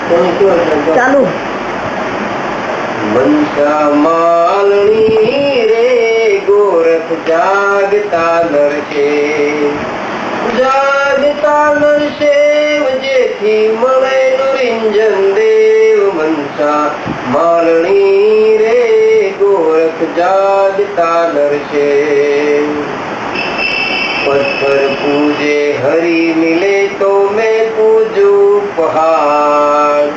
ચાલુ મનસા માલણી રે ગોરખ જાગતા નરશે, જાગતા નરશે જેથી મળે નિરંજન દેવ. મનસા માલણી રે ગોરખ જાગતા નરશે. પથ્થર પૂજે હરી મિલે તો मैं पूजूं पहाड़.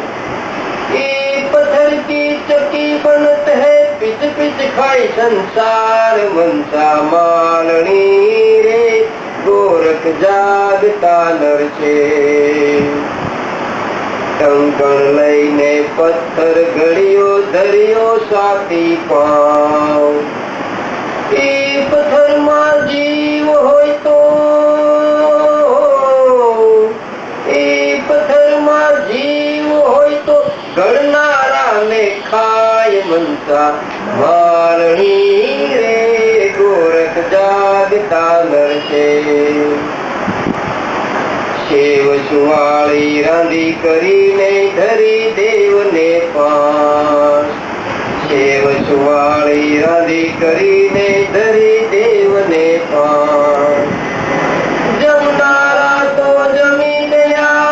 ये पत्थर की चक्की बनत है पिच पिच खाए संसार. मनसा मालणी रे गोरख जागता नरશે. ટંકણ લઈને પથ્થર ઘડ્યો ધર્યો સાથી પાવ. એ પથ્થરમાં જીવ હોય તો, એ પથ્થરમાં જીવ હોય તો ઘડનારાને ખાય. મનસા માલણી રે ગોરખ જાગતા નરશે. શેવ સુવાળી રાંધી કરીને ધરી દેવને પાસ. શેવ સુવાળી રાંધી કરીને ધરી દેવને પાસ. જમનારા તો જમી ગયા,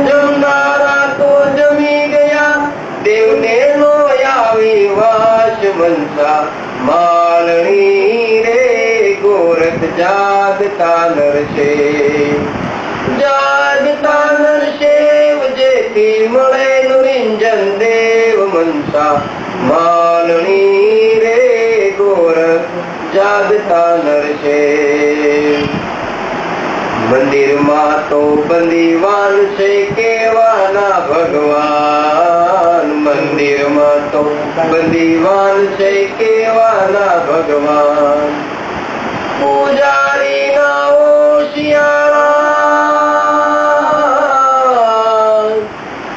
જમનારા તો જમી ગયા દેવને નો આવી વાસ. મનસા માલણી રે ગોરખ જાગતા નરશે, જાગતા નરશે જેથી મળે નિરંજન દેવ. મનસા માલણી રે ગોરખ જાગતા નરશે. મંદિરમાં તો બંદીવાન છે કેવાના ભગવાન. મંદિરમાં તો બંદીવાન છે કેવાના ભગવાન. પૂજારી ના હોશિયારા,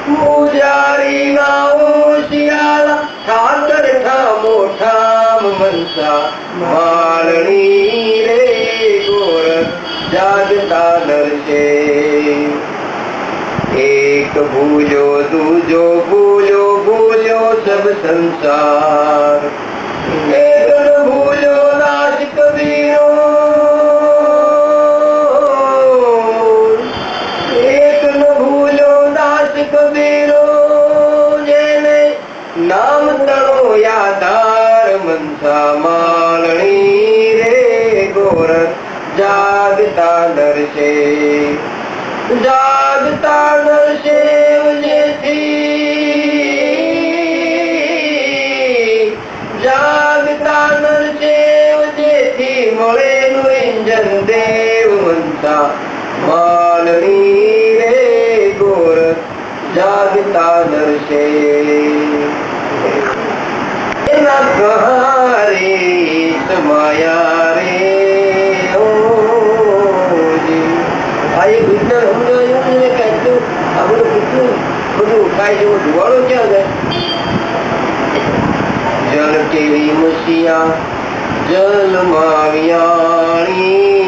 પૂજારી ના હોશિયારા ઠાકર ઠામો ઠામ. મનસા માલણી રે ગોરખ જાગતા નરશે. એક ભૂજો દૂજો ભૂજો ભૂજો સબ સંસાર. એક ભૂજો નાશ કબીરો, એક ભૂજો નાશ કબીરો જેને નામ તણો યાદાર. મનસા માલણી રે ગોરખ જાગતા નરશે, જાગતા નરશે જેથી, જાગતા નરશે જેથી મળે નિરંજન દેવ. મનસા માલણી રે ગોરખ જાગતા નરશે. એના કહારે સમાયા રે. આ એક વિજ્ઞાન સમજાયું ને કે એટલું આ બધું કેટલું બધું કાંઈ જેવો ધુવાળો ક્યાં જાય. જલ કેવી મસીયા જલમાં વ્યાણી.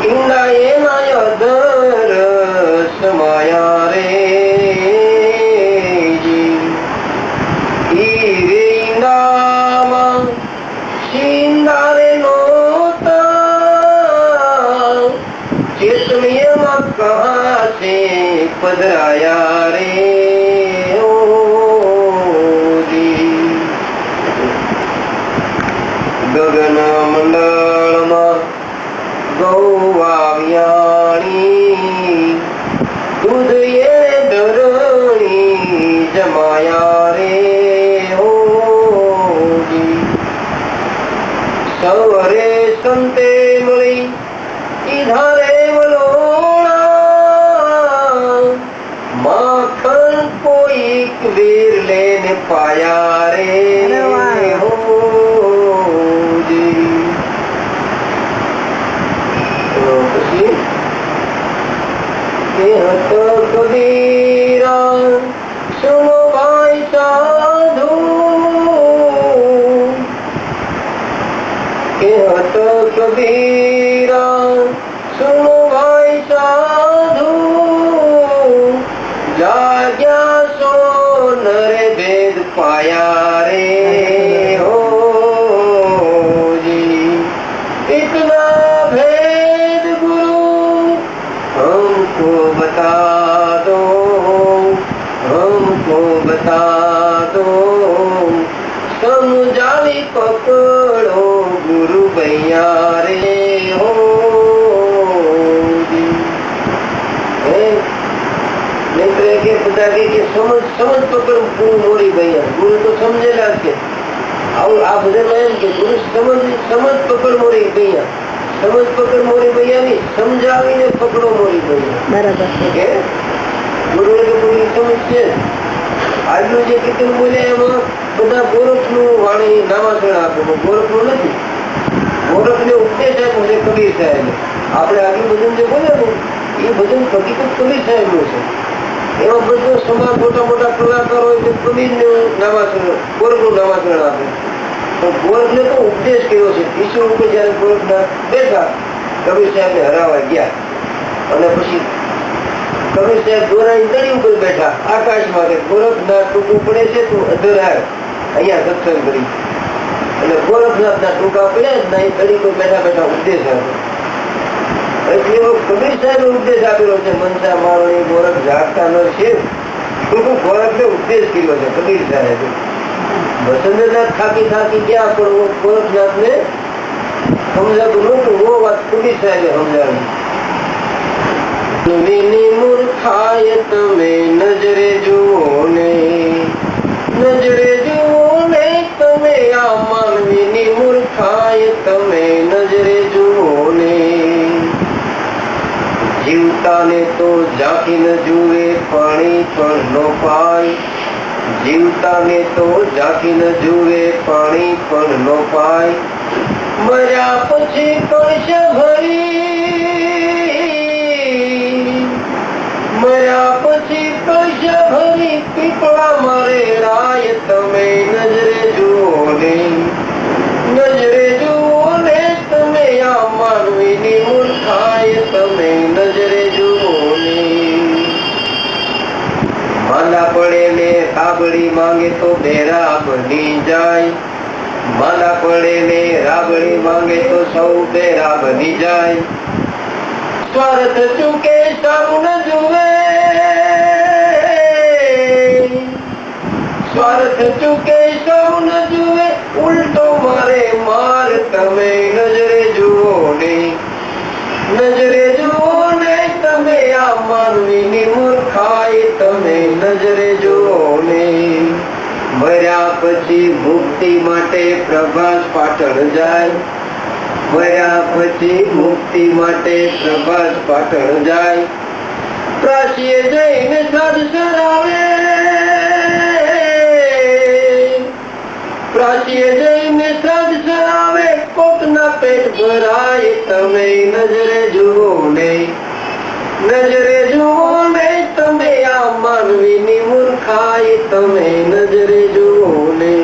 ઈંડા એના અધર સમાયા રે. હીરે ઈંડામાં શિંગારે નોતા. ચેતણીમાં કહા છે પધરાયા રે. ગગન મંડળમાં ગૌવા વ્યાણી. દૂધ એ ધરણી જમાયા રે. સવરે સંતે મળી ઈધારે વલોણા. માખણ કોઈક વીર લેને પાયા રે. પછી કહેત કબીરા સુનો ભાઈ સાધુ. કહેત કબીરા सुनो भाई साधु जाग्या सो नरे भेद पाया रे हो जी इतना भेद गुरु हमको बता दो हमको बता दो समझावी पकड़ो गुरु भैया रे हो मित्र के पिता के समझ समझ पकड़ गुरु मोरी भैया गुरु तो समझेगा के और आप में के गुरु समझ समझ पकड़ मोरी भैया समझ पकड़ मोरी भैया नहीं समझावी ने पकड़ो मोरी भैया બરાબર કે ગુરુ એટલે પૂરી સમજ છે આજનું જે કીર્તન બોલે એમાં બધા ગોરખનું વાણી નામાસણ આપે ગોરખનું નથી ગોરખને ઉપદેશ આપ્યો છે કબીર સાહેબે આપણે આગળ ભજન જે બોલે ને એ ભજન હકીકત કબીર સાહેબનું છે એમાં બધો સમાજ મોટા મોટા કલાકારો હોય તો કબીરનું નામાસણ ગોરખનું નામાસણ આપે પણ ગોરખને તો ઉપદેશ કર્યો છે ઈશ્વર ઉપર જયારે ગોરખના બેઠા કબીર સાહેબને હરાવા ગયા અને પછી કબીર સાહેબ દોરાની તળી ઉપર બેઠા આકાશમાં કે ગોરખનાથ ટૂંકું પડે છે તું અધર આવ અહીંયા સત્સંગ કરી એટલે ગોરખનાથના ટૂંકા પડ્યા જ ના એ તળી પર બેઠા બેઠા ઉપદેશ આપ્યો એટલે એવો કબીર સાહેબ ઉપદેશ આપેલો છે મનસા મારણી ગોરખ જાગતા ન છે ગોરખને ઉપદેશ કર્યો છે કબીર સાહેબે વસંતનાથ થાકી થાકી ગયા પણ ગોરખનાથને સમજાતું નહોતું વો વાત કબીર સાહેબે સમજાવી વિની મૂર્ખાય તમે નજરે જુઓ ને તમે આ માનવીની મૂર્ખાય તમે નજરે જુઓ ને જીવતાને તો ઝાંકી ન જુએ પાણી પણ નો પાય જીવતાને તો ઝાંકી ન જુએ પાણી પણ નો પાય મર્યા પછી કળશ ભરી મર્યા પછી કળશ ભરી પીપળા મારે રાય તમે નજરે જુઓ ને તમે આ માનવીની મૂર્ખાય તમે નજરે જુઓ ને માલા પડે ને રાબડી માંગે તો બેરા બની જાય માલા પડે ને રાબડી માંગે તો સૌ બેરા બની જાય સ્વાર્થ ચૂકે સૌ ન જુએ સ્વાર્થ ચૂકે સૌ ન જુએ ઉલટો મારે માર તમે નજરે જુઓ ને તમે આ માનવીની મૂર્ખાય તમે નજરે જુઓ ને મર્યા પછી મુક્તિ માટે પ્રભાસ પાટણ જાય મર્યા પછી મુક્તિ માટે પ્રભાસ પાટણ જાય પ્રાચીએ જઈને સાધ સરાવે પ્રાચીએ જઈને સાધ સરાવે કોકના પેટ ભરાય તમે નજરે જુઓ ને તમે આ માનવીની મૂર્ખાય તમે નજરે જુઓ ને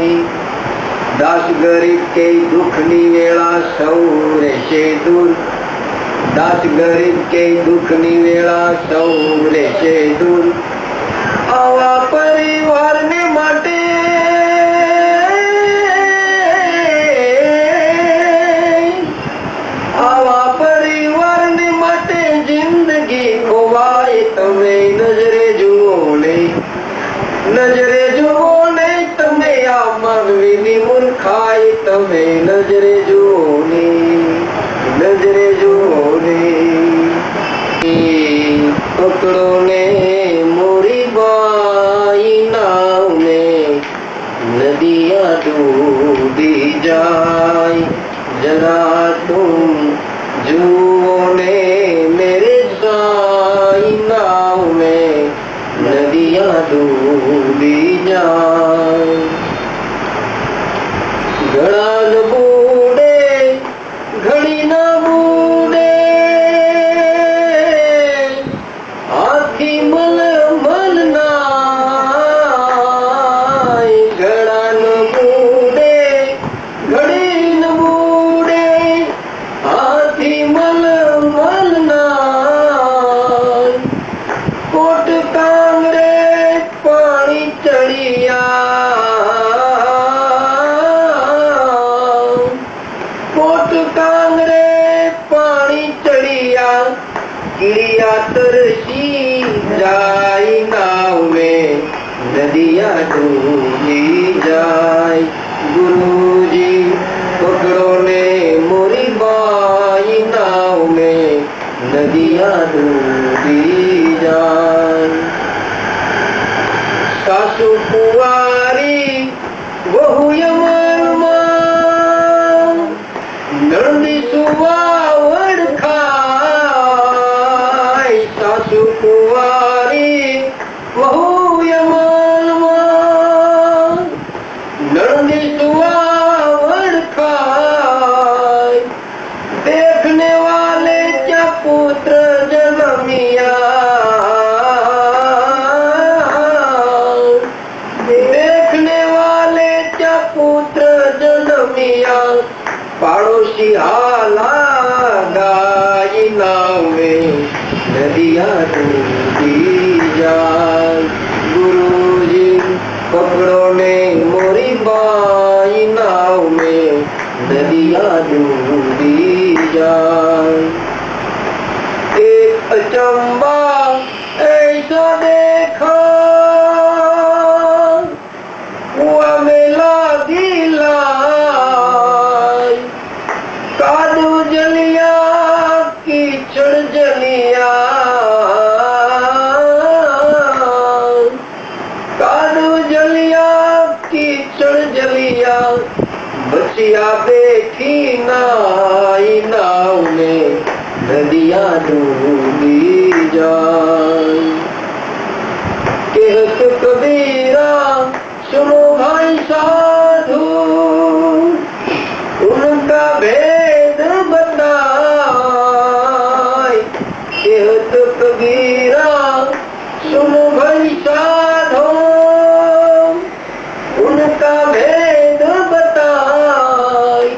દાસ ગરીબ કે દુઃખની વેળા સૌ રહેશે દૂર દાસ ગરીબ કે દુઃખની વેળા સૌ રહેશે દૂર આવા પરિવારને માટે આવા પરિવારને માટે જિંદગી ખોવાય તમે નજરે જુઓ ને તમે આ માનવીની મૂર્ખાય તમે નજરે જુઓ ને પકડો ને મોરી બાઈ નાવ ને નદિયા ડૂબી જાય જરા तुम जुओ ने मेरे साई नाव में नदियां डूबी जाए घड़ा न बूढ़े घड़ी न बूढ़े हाथी કીડિયા તરસી જાય નાવ में नदिया डूबी जाए गुरुजी पकड़ो ने मोरी बाई नाव में नदिया डूबी जाए सासू कुवारी वहू यमन नंदी सुवावड़ खाय सासू कुवारी वहू पड़ोसी हाला गाय नाव में नदिया डूबी जाए गुरुजी पकड़ो ने मोरी बाई नाव में नदिया डूबी जाए एक अचंबा ऐसा देखा हुआ मेला गीला कादू जलिया कीचड़ जलिया कादू जलिया कीचड़ जलिया बचिया बैठी नाई नाव में नदिया डूबी जाए कहत कबीरा सुनो भाई साधु उनका भेद बताए कहत कबीरा सुनो भाई साधो उनका भेद बताए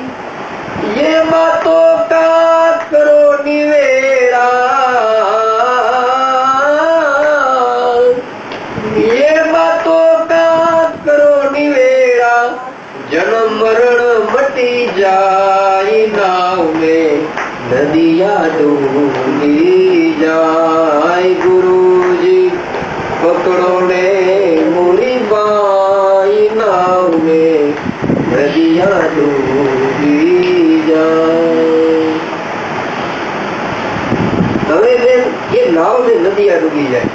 ये बातों का करो निवेड़ा ये बातों का करो निवेड़ा जन्म मरण मटी जाए नाव में नदिया डूबी जाए गुरुजी पकड़ो ने मोरी बाई नाव में नदिया डूबी जाए હવે બેન એ નાવ ને નદિયા ડૂબી જાય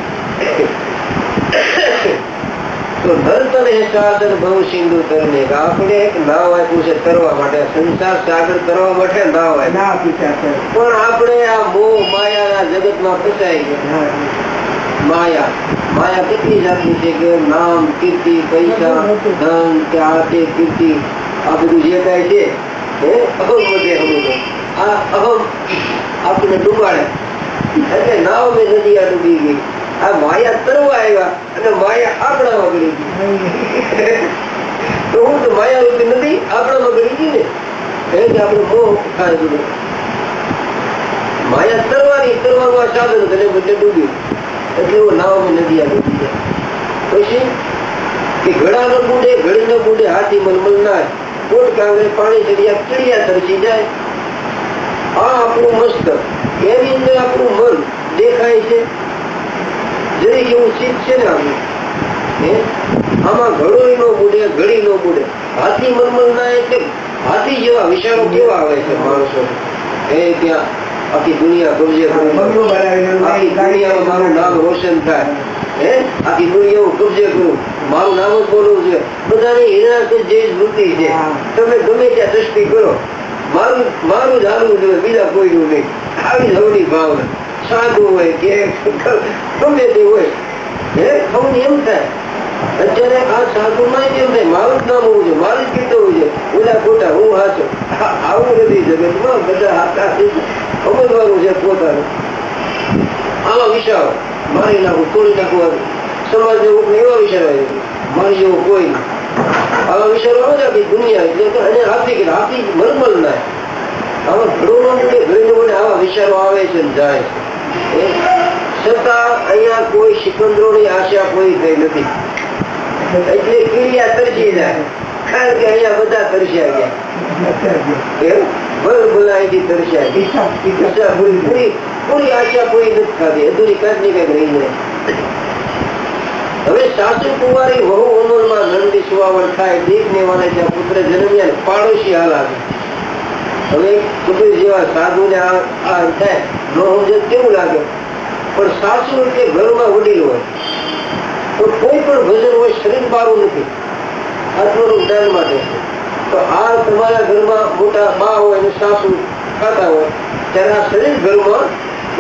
તો નર્તન હે સાગર ભવ સિંધુ તરને આપણે એક નાવ આપ્યું છે તરવા માટે સંસાર સાગર તરવા માટે નાવ આપ્યું પણ આપણે આ મોહ માયાના જગતમાં ફસાઈ ગયા માયા માયા કેટલી જાતની છે કે નામ કીર્તિ પૈસા ધન ત્યાગ કીર્તિ આ બધું જે કાંઈ છે એ અહમ વધે હમું આ અહમ આપણે ડૂબાડે એટલે નાવ મેં નદીયા ડૂબી ગઈ આ માયા તરવા આવ્યા અને માયા આપણામાં ગળી ગઈ તો હું તો માયા રૂપી નથી આપણામાં ગળી ગઈ ને એટલે આપણે મોહ થાય બધું માયા તરવાનું આ સાધન તેને બધે ડૂબ્યું એટલે એવું નાવમાં નદીયા ડૂબી જાય પછી કે ઘડા ન બુડે ઘડી ન બુડે હાથી મલમલ ના કોટ કાંગરે પાણી ચડિયા કીડિયા તરસી જાય આ આપણું મસ્તક એની અંદર આપણું મન દેખાય છે જરીક એવું ચીજ છે ને આપણું આમાં ઘડોય નો બુડે ઘડી નો બુડે હાથી મલમલ ના એટલે હાથી જેવા વિચારો કેવા આવે છે માણસો એ ત્યાં આખી દુનિયા કબજે આખી દુનિયામાં મારું નામ રોશન થાય આખી દુનિયા હું કબજે કરું મારું નામ જ બોલવું છે બધાની હિરાસત જે વૃત્તિ છે તમે ગમે ત્યાં દ્રષ્ટિ કરો મારું જ હાલવું જોઈએ બીજા કોઈનું નહીં આવી હવની ભાવના સાધુ હોય કે ગમે તે હોય હવની એમ થાય અત્યારે આ સાધુ માં કેમ થાય મારું જ નામ હોવું છે મારું જ કીધું હોય છે ઓલા ખોટા હું હાચો આવું નથી જગતમાં બધા હાથા સમજવાનું છે પોતાનું આવા વિચારો મારી નાખું તોડી નાખવું સમાજ જેવું એવા વિચાર આવે મારી જેવો કોઈ આવા વિચારો આવે છે આખી દુનિયા એટલે હાથી મલમલ ના આવા ઘડો ઘડી ઘડીને આવા વિચારો આવે છે ને જાય છે છતાં અહીંયા કોઈ સિકંદરોની આશા કોઈ થઈ નથી એટલે કીડિયા તરસી જાય કારણ કે અહીંયા બધા તરસ્યા ગયા ભર ભલાઈથી તરસ્યા ઈચ્છા પૂરી આશા પૂરી નથી થતી, અધૂરી કાંઈક ને કાંઈક રહી જાય. હવે સાસુ કુંવારી વહુ ઉંમરમાં નંદી સુવાવડ થાય, દેખને વાલે ત્યાં પુત્ર જન્મ્યા, પાડોશી હાલ આવે. હવે કબીર જેવા સાધુ ને આ થાય ન સમજે કેવું લાગે, પણ સાસુ એટલે ઘરમાં વડીલ હોય તો કોઈ પણ ભજન હોય શરીર બારું નથી, આત્માનું જ્ઞાન માટે. તો આ તમારા ઘરમાં મોટા બા હોય અને સાસુ ખાતા હોય ત્યારે આ શરીર ઘરમાં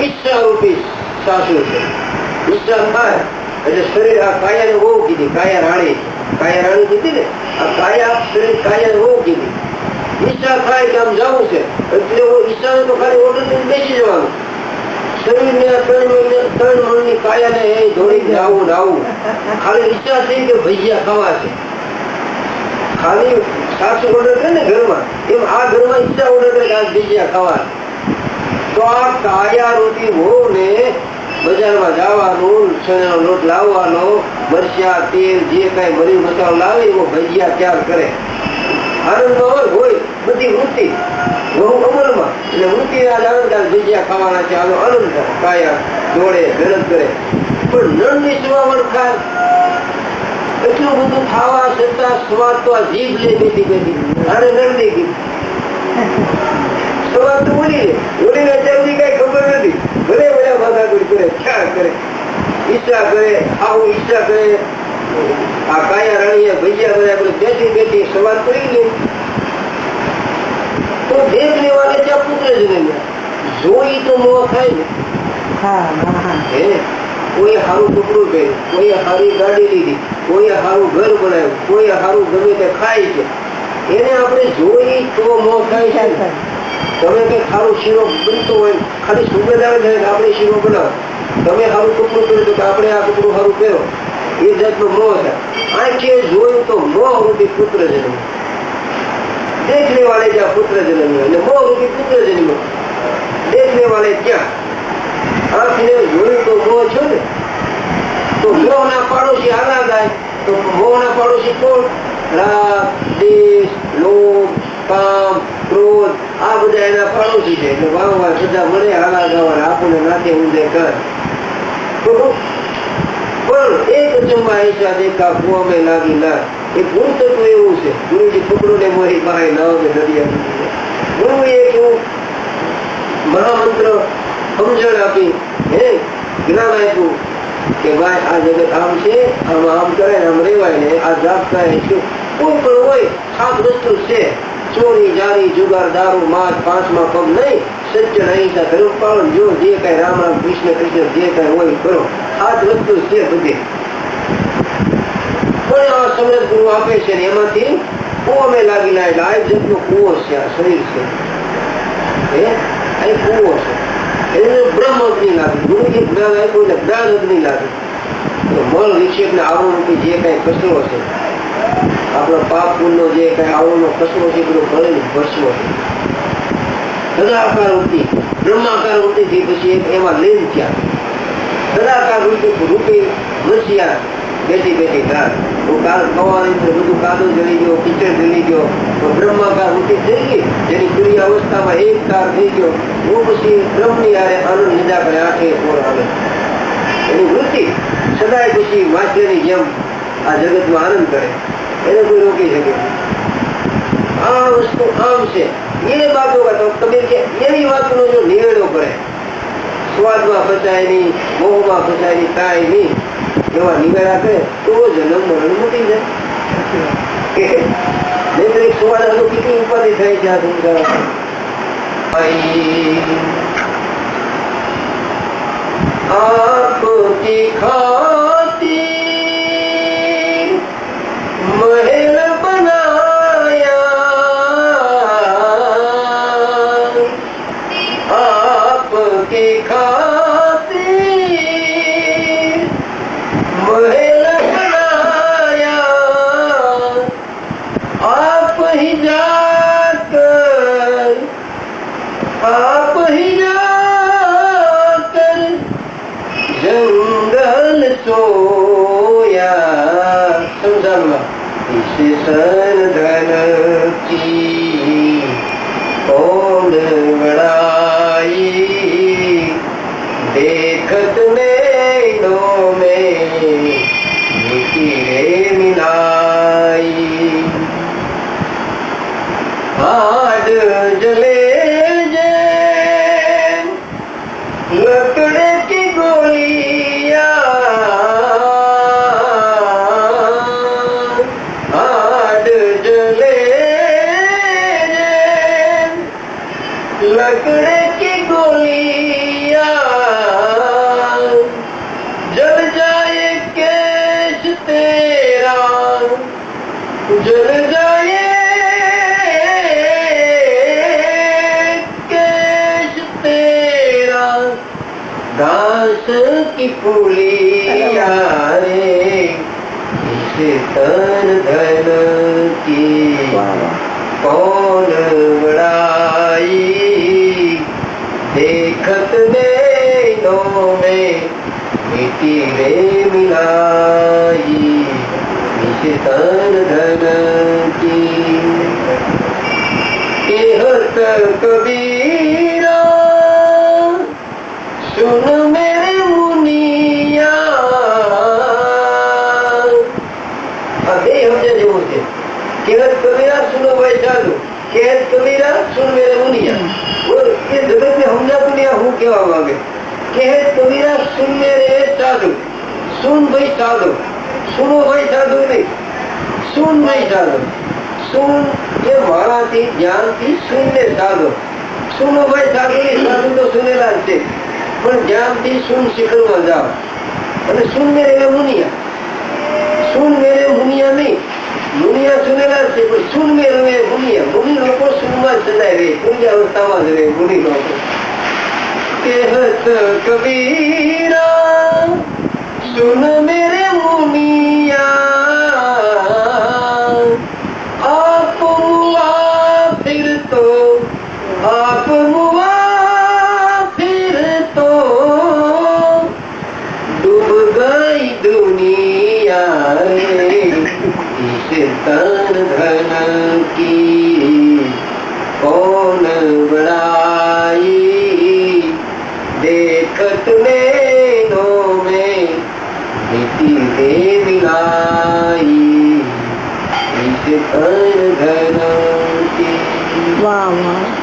ઈચ્છા રૂપી સાસુ છે. ઈચ્છા થાય એટલે શરીર આ કાયાને બહુ કીધી, કાયા રાણી કીધી ને, આ કાયા શરીર કાયાને બહુ કીધી. ઈચ્છા થાય કે આમ જવું છે એટલે ઈચ્છાને તો ખાલી ઓર્ડર કરીને બેસી જવાનું. શરીરને 3 મણની કાયાને દોડી આવું ખાલી ઈચ્છા થઈ કે ભજીયા ખાવા છે, ખાલી સાસુ ઓર્ડર કરે ને ઘરમાં, એમ આ ઘરમાં ઈચ્છા ઓર્ડર કરે કે આ ભજીયા ખાવા. તો આ કાયા રૂપી વહુ ને બજારમાં જવાનું, ચણાનો લોટ લાવવાનો, મરચા તેલ જે કઈ મરી મસાલો લાવે એવો ભજીયા તૈયાર કરે. આનંદમાં હોય બધી વૃત્તિ બહુ અમલમાં, એટલે વૃત્તિ આનંદ ભજીયા ખાવાના છે, આનો આનંદ થાય. કાયા દોડે મહેનત કરે, પણ નળની સુવાવડ ખાય. એટલું બધું ખાવા છતાં સ્વાદ તો આ જીભ લે બેઠી આને નળની ગઈ સ્વાદ તો બોલીને અત્યાર સુધી કઈ ખબર નથી. ભલે બધા માથાકૂટ કરે, ખ્યાલ કરે, ઈચ્છા કરે, આવું ઈચ્છા કરે. આ કાયા રાણીએ ભજીયા બધા બેઠી સ્વાદ કરી લે. તો દેખ લેવાને ત્યાં પુત્ર જન્મ્યા, જોઈ તો મોહ થાય ને. કોઈ સારું કપડું પહેર્યું, કોઈ સારી ગાડી લીધી, કોઈ સારું ઘર બનાવ્યું, કોઈ સારું ગમે તે ખાય છે, એને આપણે જોઈ તો મોહ થાય છે. તમે કઈ સારું શીરો બનતો હોય, ખાલી સુગંધ આવે છે આપણે શીરો બનાવો, તમે સારું કપડું પહેર્યું તો આપણે આ કપડું સારું પહેરો, એ જાતનો મોહ થાય. આંખે જોયું તો મોહ રૂપી પુત્ર જન્મ, દેખને વાળે જ્યાં પુત્ર જન્મ્યો એટલે મોહ રૂપી પુત્ર જન્મ્યો. દેખને વાળે ક્યાં આંખને જોયું તો મોહ છો ને, તો મોહ ના પાડોશી આલા ગાય. તો મોહ ના પાડોશી કોણ? રાગ, દેશ, લોભ, કામ, ક્રોધ, આ બધા એના પાડોશી છે. એટલે વારંવાર બધા મળે હાલા ગાવા, આપણને નાતે ઊંધે કર. પણ એક ચંબા હિસ્સા દેખા કુવા મેં લાગી લાગ. એ ગુણ તત્વ એવું છે. ગુરુજી પકડો ને મારી બહાર નાવ ને દરિયા. ગુરુ એક એવું મહામંત્ર સમજણ આપી, જ્ઞાન આપ્યું કે ભાઈ આ જગત આમ છે, આમાં આમ કરે, આમ રેવાય ને, આ જાપ કરે. કોઈ પણ હોય 7 વસ્તુ છે, ચોરી, જારી, જુગાર, દારૂ, માસ, 5માં પગ નહીં, સજ્જન, અહિંસા, ધર્મ પાલન, જો જે કઈ રામ રામ કૃષ્ણ કૃષ્ણ જે કઈ હોય કરો. 7 વસ્તુ છે બધી. પણ આ સમજ ગુરુ આપે છે ને એમાંથી કુવો મેં લાગી લાય. આ જગતનો કુવો છે, આ શરીર છે, આ કુવો છે. એને બ્રહ્મ અગ્નિ લાગે. ગુરુજી જ્ઞાન આપ્યું એટલે જ્ઞાન અગ્નિ લાગે. મળ વિક્ષેપ ને આવરણથી જે કઈ કચરો છે, આપણા પાપ પુણ્યનો જે કઈ આવરણનો કચરો છે, બધો ભરેલી ભસ્મ છે. સદાકાર વૃત્તિ, બ્રહ્માકાર વૃત્તિથી પછી એમાં લીન થયા. સદાકાર રૂપે મસીયા બેઠી ઘાટ. કાલ કવાની બધું કાદો જળી ગયો, કિચડ જળી ગયો, તો બ્રહ્માકાર વૃત્તિ થઈ ગઈ, જેની ક્રિયા અવસ્થામાં એક કાર થઈ ગયો. હું પછી બ્રહ્મની આરે આનંદ લીધા કરે, 8 કોર આવે. એની વૃત્તિ સદાય પછી માછલીની જેમ આ જગતમાં આનંદ કરે, એને કોઈ રોકી શકે. આ વસ્તુ આમ છે એ બાબતો કબીર કે એવી વાતનો જો નિવેડો કરે, સ્વાદમાં ફસાય નહીં, મોહમાં ફસાય નહીં, કાંઈ નહીં, એવા નિવેડા કરે તો જન્મ મરણ મૂકી જાય. નૈતરિક સ્વાદ હતો કેટલી ઉપાધિ થાય છે આ સંસારમાં. આપકી ખાतिर महल बनाया, आपकी खातिर महल बनाया, आप ही जाकर जंगल सोया. संसाરમાં इस सन धन की घास की पुलिया रे इस तन धन की कौन बड़ाई देखत नैनों में मिट्टी रे मिलाई इस तन धन की कहत कबीरा सुन मेरे मुनिया कहत कबीरा सुनो भाई साधु कहत कबीरा सुन मेरे मुनिया और ये जगत में हमला दुनिया हूँ क्या मांगे कहत कबीरा सुन मेरे साधु सुन भाई साधु सुनो भाई साधु नहीं सुन भाई साधु सुन ये मारा थी ज्ञान थी सुनने साधु सुनो भाई साधु साधु तो सुनेला છે પણ જ્ઞાનથી સુન શિખરમાં જાઓ અને સુન મેરે મુનિયા સુન મેરે મુનિયા નહીં મુનિયા સુનેલા છે પણ સુન મેરે મુનિયા મુનિ લોકો સુનમાં સદાય રહે પૂજા અવસ્થામાં જ રહે મુનિ લોકો કહેત કબીરા સુન મેરે મુનિયા आप मुआ फिर तो आप मुआ फिर तो डूब गई दुनिया रे इस तन धन की कौन बड़ाई देखत नैनों में मिट्टी दे मिलाई वाह वाह